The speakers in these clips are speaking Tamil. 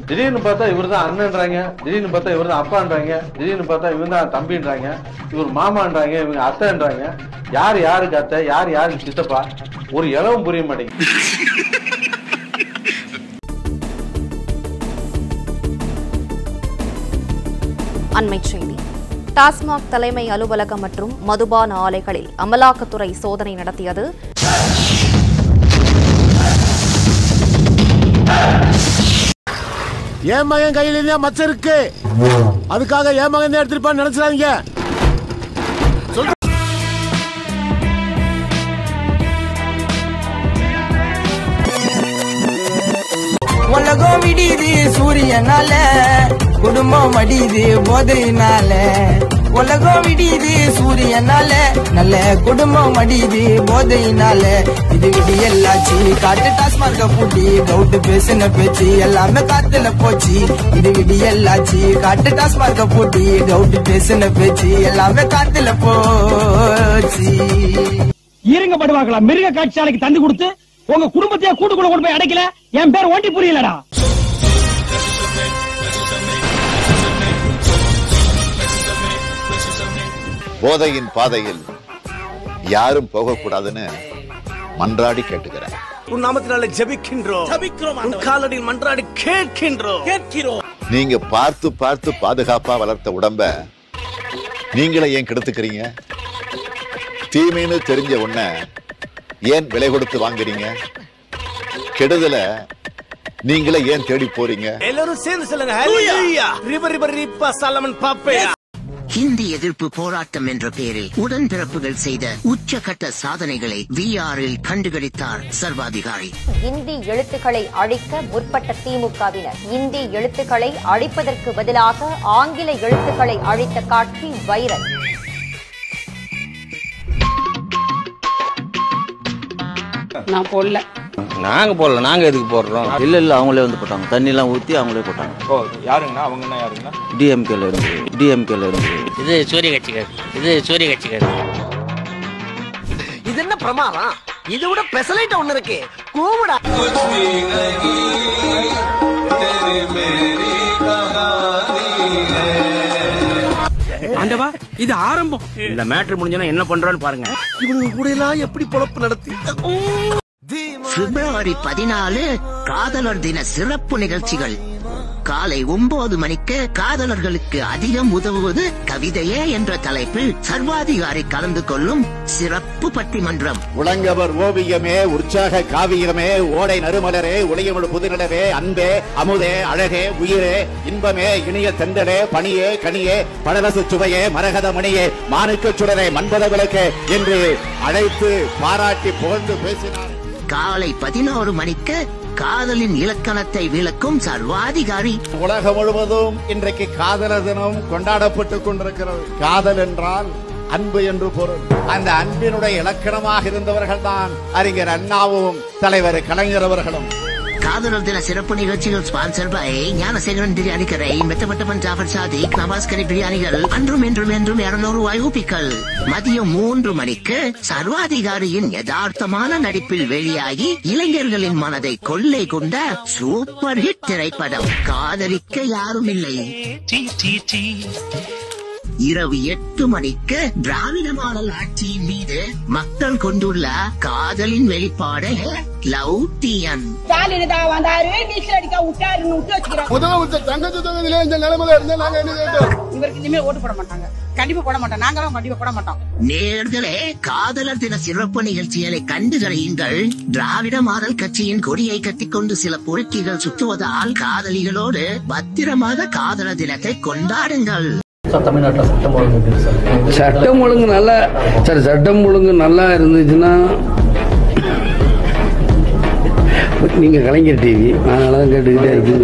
திடீர்னு பார்த்தா இவர் தான் அண்ணன்றாங்க, திடீர்னு பார்த்தா இவர் தான் அப்பான்றாங்க, திடீர்னு பார்த்தா இவங்க தான் தம்பின்றாங்க, இவர் மாமான்றாங்க, இவங்க அத்தைன்றாங்க. யார் யாருக்கு அத்தை, யார் யாருக்கு சித்தப்பா, ஒரு இளவும் புரிய மாட்டேங்குது. அண்மைச் செய்தி. டாஸ்மாக் தலைமை அலுவலகம் மற்றும் மதுபான ஆலைகளில் அமலாக்கத்துறை சோதனை நடத்தியது. என் மகன் கையில மச்சம் இருக்கு, அதுக்காக என் மகன் எடுத்துருப்பான்னு நினைச்சாங்க. உலகம் விடியுது சூரியனால, குடும்பம் மடியுது போதையினால. உலகம் விடியுது சூரியனால, நல்ல குடும்பம் மடியுது போதையினால. இது விடியல்லாச்சு காட்டு டாஸ்மார்க்க பூட்டி, டவுட் பேசின பேச்சு எல்லாமே காத்துல போச்சு. இது விடியல்லாச்சு காட்டு டாஸ்மார்க்க பூட்டி, டவுட் பேசின பேச்சு எல்லாமே காத்துல போச்சு. இருங்க படுவாங்களா, மிருக காட்சியாலைக்கு தந்து கொடுத்து உங்க குடும்பத்தையே கூட்டுக்குள்ள கொண்டு போய் அடைக்கல. என் பேர் ஓட்டி புரியலடா. போதையின் பாதையில் யாரும் போகக்கூடாதுன்னு மன்றாடி கேட்டுக்கிறேன். உன் நாமத்தினால ஜெபிக்கின்றோம், உன் காலடியில் மன்றாடி கேட்கிறோம். நீங்க பார்த்து பார்த்து பாதுகாப்பா வளர்த்த உடம்ப நீங்களே ஏன் கெடுத்துக்கிறீங்க? தீமைன்னு தெரிஞ்ச உடனே ஏன் விலை கொடுத்து வாங்குறீங்க? கெடுதல நீங்களே ஏன் தேடி போறீங்க? எல்லாரும் சேர்ந்து சொல்லுங்க, ஹல்லேலூயா. ரிவர் ரிவர் ரிப்பா சாலமன் பாப்பையா. ஹிந்தி எதிர்ப்பு போராட்டம் என்ற பெயரில் உடன்பிறப்புகள் செய்த உச்சகட்ட சாதனைகளை VRல் கண்டுபிடித்தார் சர்வாதிகாரி. இந்தி எழுத்துக்களை அழிக்க முற்பட்ட திமுகவினர் இந்தி எழுத்துக்களை அழிப்பதற்கு பதிலாக ஆங்கில எழுத்துக்களை அழித்த காட்சி வைரல். நான் போடல. நாங்க போடல. நாங்க எதுக்கு போடுறோம்? இல்ல அவங்களே வந்து போட்டாங்க. தண்ணி எல்லாம் ஊத்தி அவங்களே போட்டாங்க. யாருங்கண்ணா அவங்கன்னா? யாருங்கண்ணா? டிஎம்கேல இருந்து. இது சூரிய கட்சிக்கார். இது என்ன பிரமாதம்? இதை விட பெசலைட் ஒண்ணு இருக்கு, கூவுடா. ஆண்டவா, இது ஆரம்பம். இந்த மேட்ரு முடிஞ்சோன்னா என்ன பண்றோன்னு பாருங்க. இவனுக்கு கூட எல்லாம் எப்படி பொழப்பு நடத்தி. பிப்ரவரி 14 காதலர் தின சிறப்பு நிகழ்ச்சிகள். காலை 9 மணிக்கு காதலர்களுக்கு அதிகம் உதவுவது கவிதையே என்ற தலைப்பில் சர்வாதிகாரி கலந்து கொள்ளும் சிறப்பு பட்டிமன்றம். உலங்கவர் ஓவியமே, உற்சாக காவியமே, ஓடை நறுமலரே, ஒளியமிழ் புதுநிலவே, அன்பே, அமுதே, அழகே, உயிரே, இன்பமே, இனிய தென்றலே, பணியே, கனியே, பழரசு சுவையே, மரகத மணியே, மாணிக்க சுடரே, மன்பத விளக்கே என்று அழைத்து பாராட்டி புகழ்ந்து பேசினார். காலை 11 மணிக்கு காதலின் இலக்கணத்தை விளக்கும் சர்வாதிகாரி. உலகம் முழுவதும் இன்றைக்கு காதலர் தினம் கொண்டாடப்பட்டுக் கொண்டிருக்கிறது. காதல் என்றால் அன்பு என்று பொருள். அந்த அன்பினுடைய இலக்கணமாக இருந்தவர்கள் தான் அறிஞர் அண்ணாவும் தலைவர் கலைஞர் அவர்களும். காதலர் தின சிறப்பு நிகழ்ச்சிகள் ஸ்பான்சர் பை ஞானசேகரன் பிரியாணி கடை, மெத்தப்பட்டப்பன் ஜாஃபர் சாதிக், நவாஸ்கரி பிரியாணிகள், அன்றும் என்றும் 200 வாய்ப்பிகள். மதியம் 3 மணிக்கு சர்வாதிகாரியின் யதார்த்தமான நடிப்பில் வெளியாகி இளைஞர்களின் மனதை கொள்ளை கொண்ட சூப்பர் ஹிட் திரைப்படம் காதலிக்க யாரும் இல்லை. இரவு 8 மணிக்கு திராவிட மாடல் ஆட்சியின் மீது மக்கள் கொண்டுள்ள காதலின் வெளிப்பாடு லவ் டிஎன். முதலமைச்சர் தங்கச்சி தொகுதியில இந்த நிலைமையில இருந்தா நாங்க என்ன கேட்டோம்? இவருக்கு இனிமே ஓட்டு போட மாட்டாங்க. கண்டிப்பா போட மாட்டோம். நாங்களும் கண்டிப்பா போட மாட்டோம். நேர்களே, காதலர் தின சிறப்பு நிகழ்ச்சிகளை கண்டுகளியுங்கள். திராவிட மாடல் கட்சியின் கொடியை கட்டிக்கொண்டு சில பொறுக்கிகள் சுற்றுவதால் காதலிகளோடு பத்திரமாக காதலர் தினத்தை கொண்டாடுங்கள். தமிழ்நாட்டில் சட்டம் ஒழுங்கு சட்டம் ஒழுங்கு நல்லா சட்டம் ஒழுங்கு நல்லா இருந்துச்சுன்னா நீங்க கலைஞர் டிவி அதனாலதான் கேட்டுக்கிட்டே இருக்கு.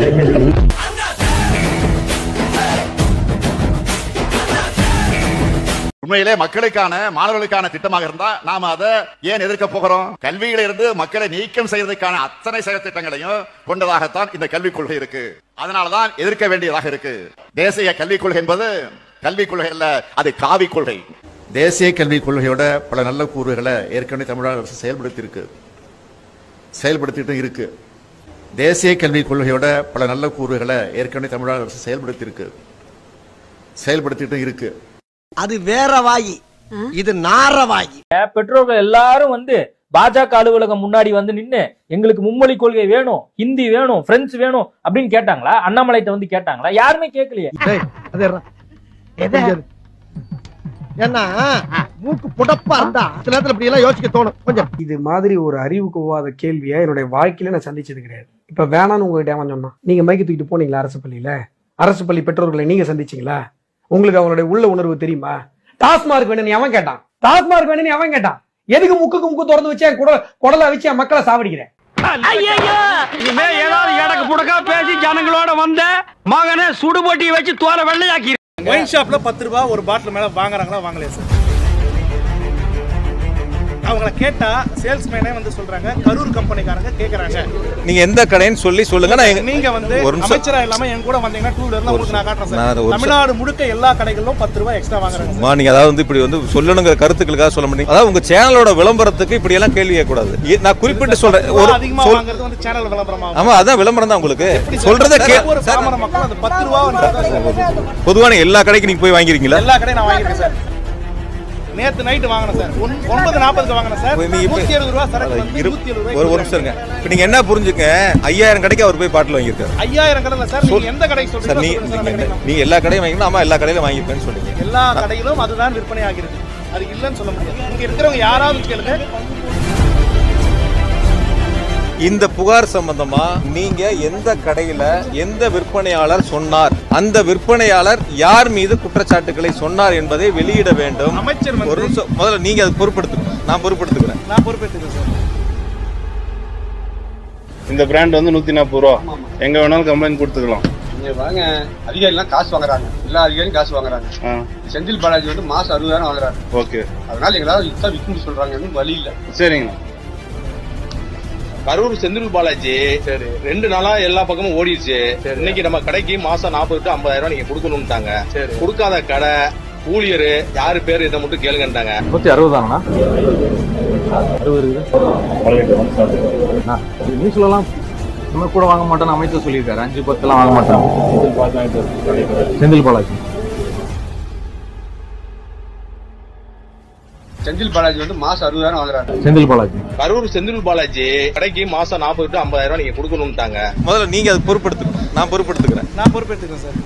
உண்மையிலே மக்களுக்கான மாணவர்களுக்கான திட்டமாக இருந்தா நாம அதை ஏன் எதிர்க்க போகிறோம்? கல்வியில இருந்து மக்களை நீக்கம் செய்வதற்கான அத்தனை செயல் திட்டங்களையும் கொண்டதாகத்தான் இந்த கல்விக் கொள்கை இருக்கு. அதனாலதான் எதிர்க்க வேண்டியதாக இருக்கு. தேசிய கல்விக் கொள்கை என்பது கல்விக் கொள்கை அல்ல, அது காவி கொள்கை. தேசிய கல்விக் கொள்கையோட பல நல்ல கூறுகளை ஏற்கனவே தமிழக அரசு செயல்படுத்திட்டு இருக்கு. தேசிய கல்விக் கொள்கையோட பல நல்ல கூறுகளை ஏற்கனவே தமிழ்நாடு அரசு செயல்படுத்திட்டு இருக்கு. அது வேற வாயி, இது நார வாயி. பெற்றோர்கள் எல்லாரும் வந்து பாஜக அலுவலகம் முன்னாடி வந்து நின்னு எங்களுக்கு மும்மொழி கொள்கை வேணும், ஹிந்தி வேணும், பிரெஞ்சு வேணும் அப்படின்னு கேட்டாங்களா? அண்ணாமலைட்ட வந்து கேட்டாங்களா? யாருமே கேட்கலையே. ஏன்னா மூக்கு புடப்பா இருந்தா சில நேரத்துல இப்படி எல்லாம் யோசிக்க தோணும். கொஞ்சம் இது மாதிரி ஒரு அறிவுக்கு ஒவ்வாத கேள்வியை என்னுடைய வாழ்க்கையில நான் சந்திச்சது கிடையாது. இப்ப வேணான்னு உங்ககிட்ட அவன் சொன்னா, நீங்க மைக்கு தூக்கிட்டு போனீங்களா அரசு பள்ளியில? அரசு பள்ளி பெற்றோர்களை நீங்க சந்திச்சீங்களா? உங்களுக்கு அவங்களுடைய உள்ள உணர்வு தெரியுமா? டாஸ்மார்க் வேணும்னு அவன் கேட்டான், டாஸ்மார்க் வேணும்னு அவன் கேட்டான். எதுக்கு முக்குக்கு முக்கு திறந்து வச்சு என் குடலை வச்சு என் மக்களை சாவடிக்கிறேன்? இனிமே ஏதாவது எடக்கு புடக்கா பேசி ஜனங்களோட வந்த மகனை சுடுபொட்டி வச்சு தோலை வெள்ளையாக்கி. ஒயின் ஷாப்ல 10 ரூபாய் ஒரு பாட்டில் மேல வாங்குறாங்களா வாங்கலையா சார்? அவங்கள கேட்டா சேல்ஸ்மேனே வந்து சொல்றாங்க கரூர் கம்பெனிக்காரங்க கேக்குறாங்க. நீங்க எந்த கடைன்னு சொல்லுங்க. நீங்க வந்து அமைச்சரா இல்லாம என் கூட வந்தீங்கன்னா 2 வீலர்ல உங்களுக்கு நான் காட்டுறேன் சார். தமிழ்நாடு முழுக்க எல்லா கடைகளிலும் 10 ரூபாய் எக்ஸ்ட்ரா வாங்குறாங்க. நீங்க அதாவது வந்து இப்படி வந்து சொல்லணுங்கிற கருத்துக்களுக்காக சொல்ல மாட்டீங்க. அதாவது உங்க சேனலோட விளம்பரத்துக்கு இப்படி எல்லாம் கேள்வி கேட்க கூடாது. நான் குறிப்பிட்டு சொல்றேன், ஒரு அதிகமா வாங்குறது வந்து சேனல் விளம்பரமா. ஆமா, அதான் விளம்பரம் தான். உங்களுக்கு சொல்றதே ஒரு சாமானிய மக்கள் அந்த 10 ரூபாய் பொதுவான எல்லா கடைக்கும் நீங்க போய் வாங்கிருக்கீங்களா? எல்லா கடையும் நான் வாங்கிருக்கேன் சார். நேத்து நைட் வாங்கினேன் சார், 9:40க்கு வாங்கினேன் சார். 170 ரூபாய் சரக்கு வந்து 170 ரூபாய். ஒரு நிமிஷம் இருங்க. இப்போ நீங்க என்ன புரிஞ்சுக்க, 5000 கடைக்கு அவர் போய் பாட்டில் வாங்கியிருக்காரு. 5000 கடையில சார் நீங்க எந்த கடைக்கு சொல்றீங்க? நீங்க எல்லா கடையும் வாங்கினா, ஆமா எல்லா கடையிலும் வாங்கியிருக்கேன்னு சொல்றீங்க. எல்லா கடையிலும் அதுதான் விற்பனை ஆகிறது. அது இல்லைன்னு சொல்ல முடியாது. இங்க இருக்கிறவங்க யாராவது கேளுங்க. இந்த புகார் சம்பந்தமா நீங்க எந்த கடையில எந்த விற்பனையாளர் சொன்னார், அந்த விற்பனையாளர் யார் மீது குற்றச்சாட்டுகளை சொன்னார் என்பதை வெளியிட வேண்டும். அமைச்சர் ஒரு நிமிஷம், முதல்ல நீங்க அதை பொறுப்படுத்துங்க. நான் பொறுப்படுத்துக்கிறேன். சார் இந்த பிராண்ட் வந்து 140 ரூபா. எங்க வேணாலும் கம்ப்ளைண்ட் கொடுத்துக்கலாம். நீங்க வாங்க, அதிகாரிலாம் காசு வாங்குறாங்க, எல்லா அதிகாரியும் காசு வாங்குறாங்க. செந்தில் பாலாஜி வந்து மாசம் 60,000 வாங்குறாரு. ஓகே, அதனால எங்களால இதுதான் விற்கும் சொல்றாங்க, வழி இல்ல. சரிங்கண்ணா. கரூர் செந்தில் பாலாஜி 2 நாளா எல்லா பக்கமும் ஓடிடுச்சு. இன்னைக்கு நம்ம கடைக்கு மாசம் 40 to 50,000 நீங்க கொடுக்கணும்ட்டாங்க. கொடுக்காத கடை ஊழியர் யாரு பேரு இதை மட்டும் கேளுங்கட்டாங்க. 160 தாங்கண்ணா. 60 நியூஸ்ல எல்லாம் நம்ம கூட வாங்க மாட்டோம் அமைச்சர் சொல்லியிருக்காரு. 5-10 எல்லாம் வாங்க மாட்டோம். செந்தில் பாலாஜி செந்தில் பாலாஜி வந்து மாசம் 60,000 வாங்குறாரு. செந்தில் பாலாஜி கரூர் செந்தில் பாலாஜி கடைக்கு மாசம் 40 to 50,000 நீங்க கொடுக்கணும்ட்டாங்க. முதல்ல நீங்க அதை பொறுப்படுத்துங்க. நான் பொறுப்படுத்துக்கிறேன். நான் பொறுப்பெடுத்துக்கிறேன் சார்.